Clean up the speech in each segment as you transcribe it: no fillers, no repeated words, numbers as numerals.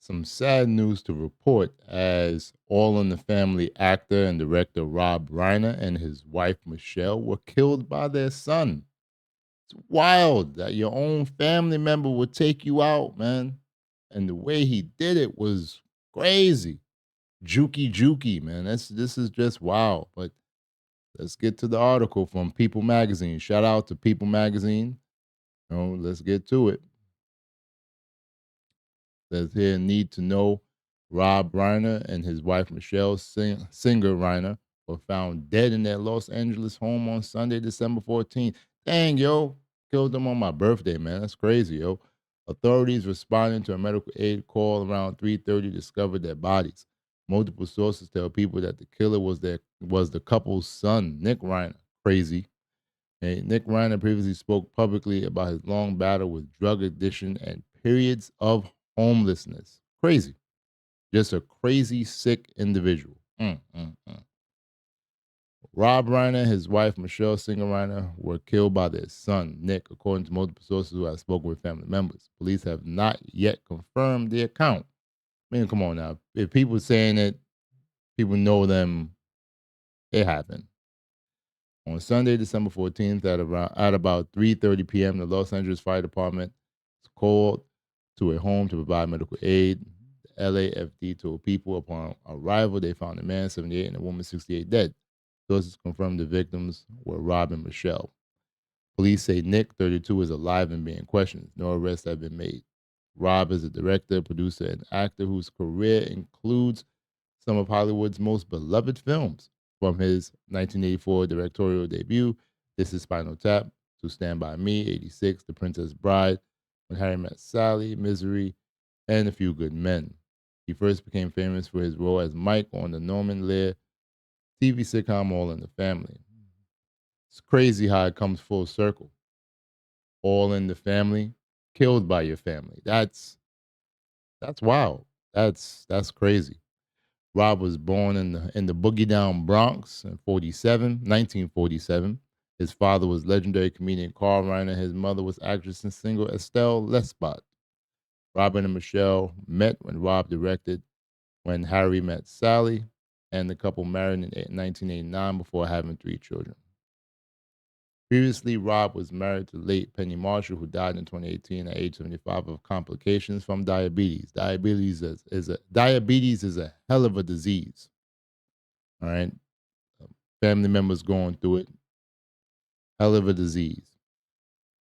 some sad news to report as All in the Family actor and director Rob Reiner and his wife Michelle were killed by their son. It's wild that your own family member would take you out, man. And the way he did it was crazy. Jukey, man. This is just wild. But let's get to the article from People Magazine. Shout out to People Magazine. Let's get to it. Says here, need to know Rob Reiner and his wife Michelle Singer Reiner were found dead in their Los Angeles home on Sunday, December 14th. Dang, yo, killed them on my birthday, man. That's crazy, yo. Authorities responding to a medical aid call around 3:30 discovered their bodies. Multiple sources tell people that the killer was the couple's son, Nick Reiner. Crazy. Hey, Nick Reiner previously spoke publicly about his long battle with drug addiction and periods of homelessness. Crazy. Just a crazy, sick individual. Rob Reiner and his wife, Michelle Singer Reiner, were killed by their son, Nick, according to multiple sources who have spoken with family members. Police have not yet confirmed the account. I mean, come on now. If people saying it, people know them, it happened. On Sunday, December 14th, at about 3:30 p.m., the Los Angeles Fire Department was called to a home to provide medical aid. The LAFD told people upon arrival they found a man, 78, and a woman, 68, dead. Sources confirmed the victims were Rob and Michelle. Police say Nick, 32, is alive and being questioned. No arrests have been made. Rob is a director, producer, and actor whose career includes some of Hollywood's most beloved films, from his 1984 directorial debut, This is Spinal Tap, to Stand By Me, 86, The Princess Bride, When Harry Met Sally, Misery, and A Few Good Men. He first became famous for his role as Mike on the Norman Lear TV sitcom All in the Family. It's crazy how it comes full circle. All in the Family, killed by your family. That's wild. That's crazy. Rob was born in the Boogie Down Bronx in 1947. His father was legendary comedian Carl Reiner. His mother was actress and singer Estelle Lesbot. Robin and Michelle met when Rob directed When Harry Met Sally, and the couple married in 1989 before having 3 children. Previously, Rob was married to late Penny Marshall, who died in 2018 at age 75 of complications from diabetes. Diabetes is a hell of a disease. All right, family members going through it. Hell of a disease.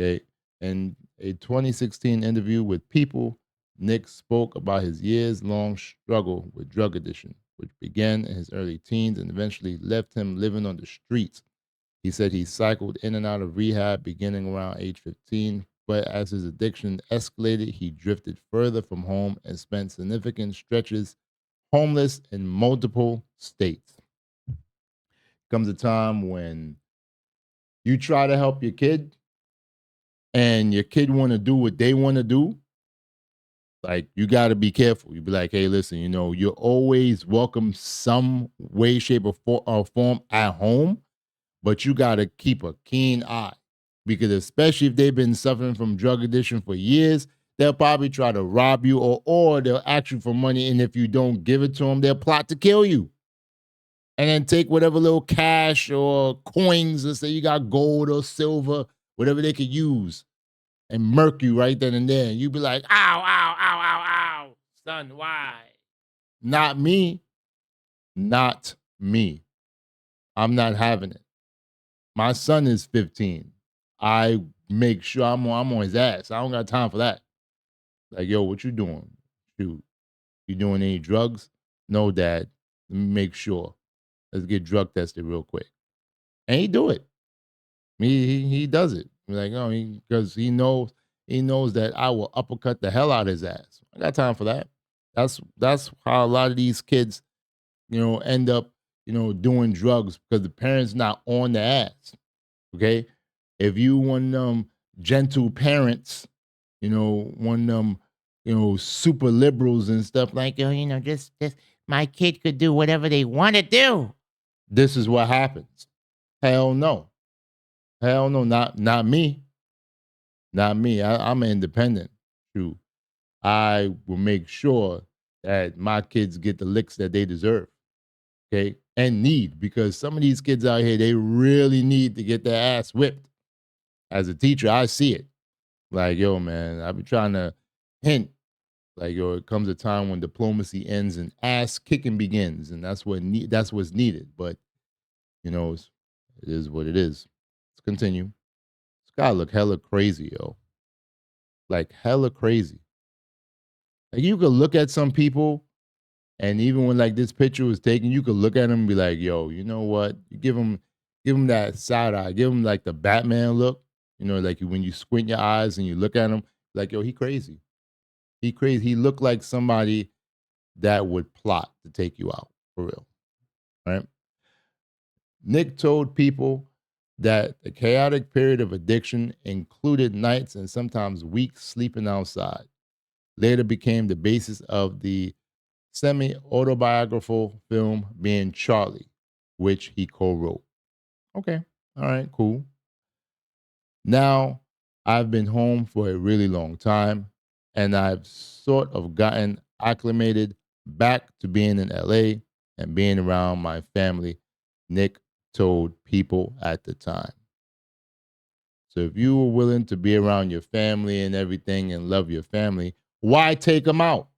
Okay, in a 2016 interview with People, Nick spoke about his years-long struggle with drug addiction, which began in his early teens and eventually left him living on the streets. He said he cycled in and out of rehab beginning around age 15, but as his addiction escalated, he drifted further from home and spent significant stretches homeless in multiple states. Comes a time when you try to help your kid and your kid want to do what they want to do, like you got to be careful. You be like, hey, listen, you're always welcome some way, shape, or form at home, but you got to keep a keen eye because especially if they've been suffering from drug addiction for years, they'll probably try to rob you or they'll ask you for money. And if you don't give it to them, they'll plot to kill you. And then take whatever little cash or coins, let's say you got gold or silver, whatever they could use, and murk you right then and there. And you be like, ow, ow, ow, ow, ow. Son, why? Not me. Not me. I'm not having it. My son is 15. I make sure I'm on his ass. I don't got time for that. Like, yo, what you doing? Shoot. You doing any drugs? No, Dad. Let me make sure. Let's get drug tested real quick. And he do it. He does it. Like, oh, because he knows that I will uppercut the hell out of his ass. I got time for that. That's how a lot of these kids, end up, doing drugs because the parents not on the ass. Okay, if you one of them gentle parents, one of them, super liberals and stuff like, just my kid could do whatever they want to do. This is what happens. Hell no. Hell no, not me. Not me. I'm an independent. Shoot. I will make sure that my kids get the licks that they deserve, okay, and need, because some of these kids out here, they really need to get their ass whipped. As a teacher, I see it. Like, yo, man, I be trying to hint, like, yo, it comes a time when diplomacy ends and ass kicking begins, and that's what's needed. But it is what it is. Let's continue. This guy look hella crazy, yo. Like hella crazy. Like you could look at some people, and even when like this picture was taken, you could look at him and be like, "Yo, you know what? You give him that side eye, give him like the Batman look. Like when you squint your eyes and you look at him, like, yo, he crazy. He crazy. He looked like somebody that would plot to take you out for real, right?" Nick told people that the chaotic period of addiction included nights and sometimes weeks sleeping outside. Later became the basis of the semi autobiographical film Being Charlie, which he co wrote. Okay. All right, cool. Now, I've been home for a really long time, and I've sort of gotten acclimated back to being in LA and being around my family, Nick told people at the time. So if you were willing to be around your family and everything and love your family, why take them out?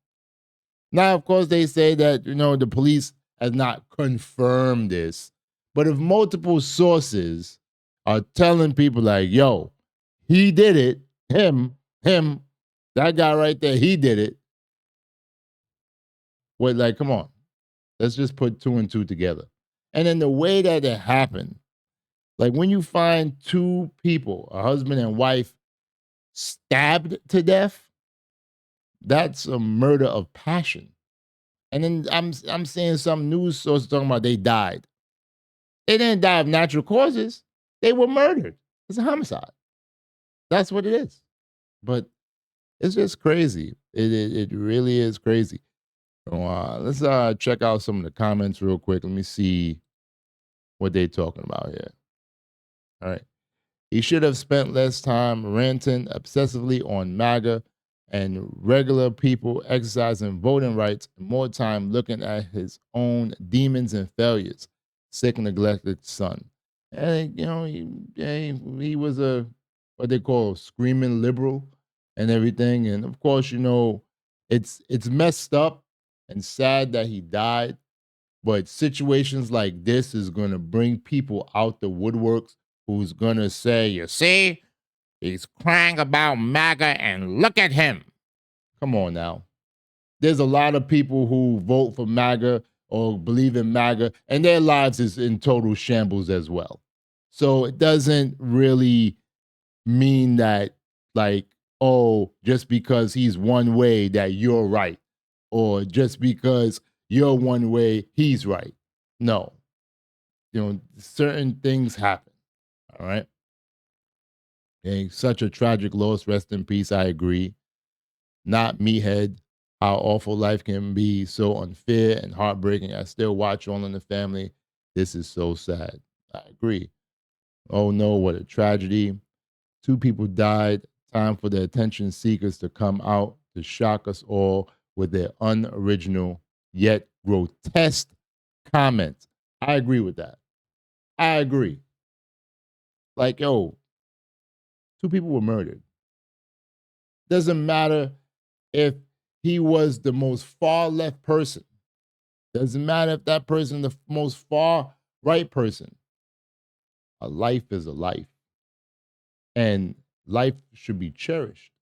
Now, of course, they say that, the police has not confirmed this, but if multiple sources are telling people like, yo, he did it, him, that guy right there, he did it. What, like, come on, let's just put two and two together. And then the way that it happened, like when you find two people, a husband and wife, stabbed to death, that's a murder of passion. And then I'm seeing some news sources talking about they died. They didn't die of natural causes. They were murdered. It's a homicide. That's what it is. But it's just crazy. It really is crazy. So, let's check out some of the comments real quick. Let me see what they're talking about here. All right. He should have spent less time ranting obsessively on MAGA and regular people exercising voting rights, and more time looking at his own demons and failures. Sick, neglected son. And he was a what they call screaming liberal and everything. And of course, it's messed up and sad that he died. But situations like this is gonna bring people out the woodworks who's gonna say, you see, he's crying about MAGA and look at him. Come on now. There's a lot of people who vote for MAGA or believe in MAGA, and their lives is in total shambles as well. So it doesn't really mean that, like, oh, just because he's one way that you're right, or just because you're one way, he's right. No, certain things happen. All right. Okay. Such a tragic loss. Rest in peace. I agree. Not meathead. How awful life can be, so unfair and heartbreaking. I still watch All in the Family. This is so sad. I agree. Oh no, what a tragedy. Two people died. Time for the attention seekers to come out to shock us all with their unoriginal yet grotesque comments. I agree with that. I agree. Like, yo, two people were murdered. Doesn't matter if he was the most far left person. Doesn't matter if that person the most far right person. A life is a life. And life should be cherished.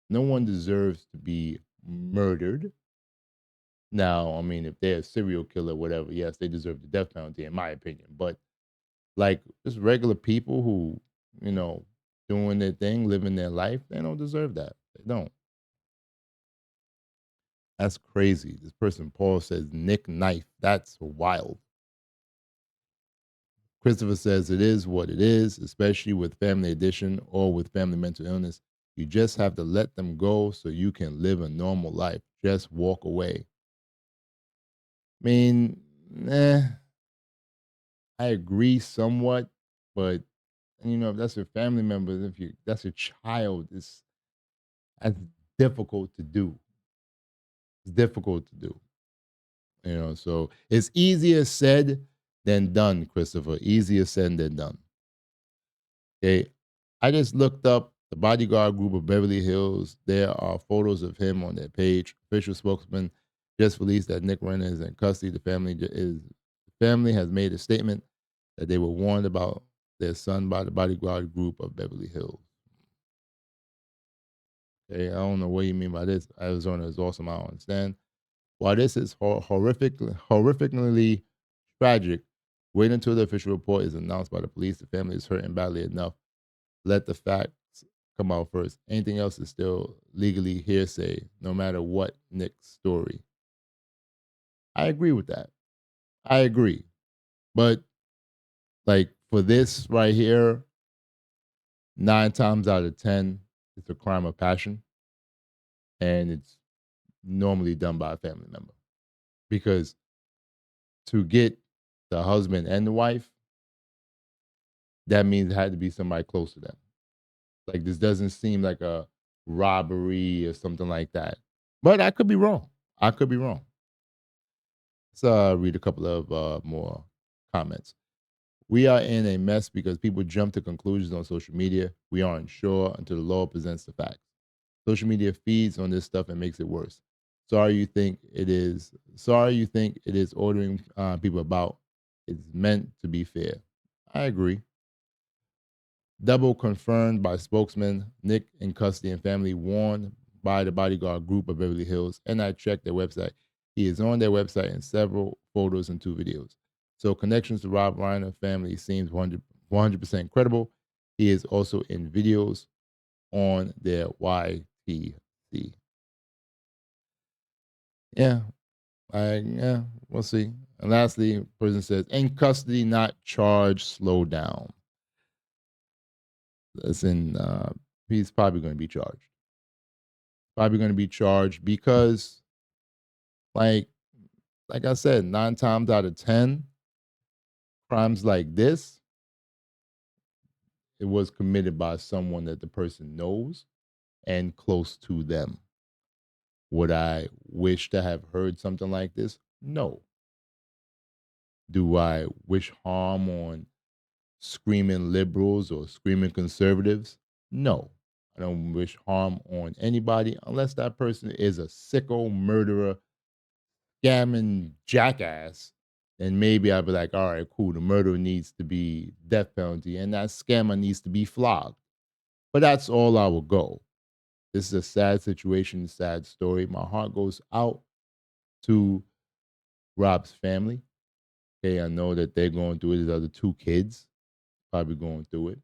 No one deserves to be murdered. Now, I mean, if they're a serial killer, whatever, yes, they deserve the death penalty, in my opinion. But like just regular people who, doing their thing, living their life, they don't deserve that. They don't. That's crazy. This person, Paul, says Nick Knife. That's wild. Christopher says it is what it is, especially with family addiction or with family mental illness. You just have to let them go so you can live a normal life. Just walk away. I mean, I agree somewhat, but if that's your family member, if you that's your child, that's difficult to do. It's difficult to do. So it's easier said than done, Christopher. Easier said than done. Okay. I just looked up the bodyguard group of Beverly Hills. There are photos of him on their page. Official spokesman just released that Nick Renner is in custody. The family has made a statement that they were warned about their son by the bodyguard group of Beverly Hills. Okay, I don't know what you mean by this. Arizona is awesome. I don't understand. While this is horrifically tragic, wait until the official report is announced by the police. The family is hurting badly enough. Let the facts come out first. Anything else is still legally hearsay, no matter what Nick's story. I agree with that. I agree. But like for this right here, 9 times out of 10, it's a crime of passion. And it's normally done by a family member. Because to get the husband and the wife, that means it had to be somebody close to them. Like this doesn't seem like a robbery or something like that. But I could be wrong. I could be wrong. Let's read a couple of more comments. We are in a mess because people jump to conclusions on social media. We aren't sure until the law presents the facts. Social media feeds on this stuff and makes it worse. Sorry you think it is. Sorry you think it is ordering people about. It's meant to be fair. I agree. Double confirmed by spokesman Nick in custody and family warned by the bodyguard group of Beverly Hills. And I checked their website. He is on their website in several photos and 2 videos. So connections to Rob Reiner family seems 100% credible. He is also in videos on their YTC. Yeah, we'll see. And lastly, person says, in custody, not charged, slow down. Listen, he's probably going to be charged. Probably going to be charged because, like I said, 9 times out of 10, crimes like this, it was committed by someone that the person knows and close to them. Would I wish to have heard something like this? No. Do I wish harm on screaming liberals or screaming conservatives? No. I don't wish harm on anybody unless that person is a sicko murderer, scamming jackass. Then maybe I'd be like, all right, cool. The murderer needs to be death penalty and that scammer needs to be flogged. But that's all I will go. This is a sad situation, sad story. My heart goes out to Rob's family. Okay, I know that they're going through it. His other 2 kids probably going through it.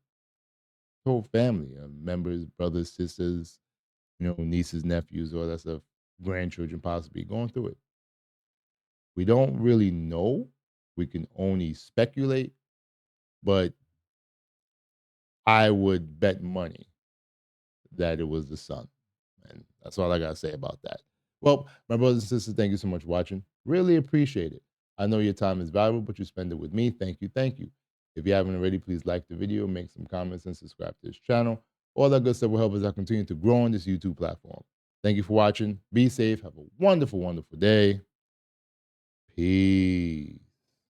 Whole family, members, brothers, sisters, nieces, nephews, all that stuff, grandchildren possibly going through it. We don't really know. We can only speculate, but I would bet money that it was the son. And that's all I got to say about that. Well, my brothers and sisters, thank you so much for watching. Really appreciate it. I know your time is valuable, but you spend it with me. Thank you. Thank you. If you haven't already, please like the video, make some comments, and subscribe to this channel. All that good stuff will help us continue to grow on this YouTube platform. Thank you for watching. Be safe. Have a wonderful, wonderful day. Peace.